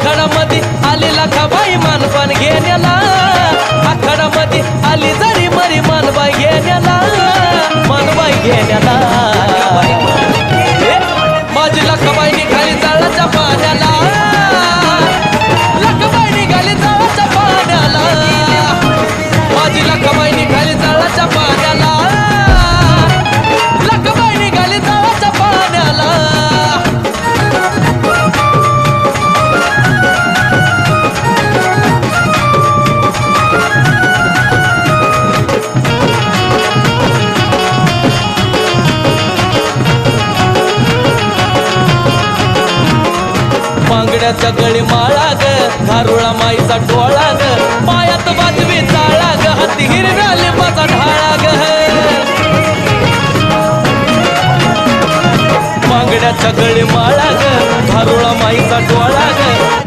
आखाडामध्ये आली लाखाबाई मानपान घेण्याला आखाडामध्ये आली जरी मरी मानबाई घेण्याला मानबाई घेण्याला माझी लाखाबाई निघाली जाळाच्या पाण्याला लाखाबाई निघाली जाळाच्या पाण्याला माझी लाखाबाई निघाली जाळाच्या पाण्याला लाखाबाई निघाली जाळाच्या पाण्याला मांगड्याच्या गळी माळा ग धारुळा माईचा डोळा ग पायात बाजवी चाळा ग हाती हिरव्या लिंबाचा ढाळा ग मांगड्याच्या गळी माळा ग धारुळा माईचा डोळा ग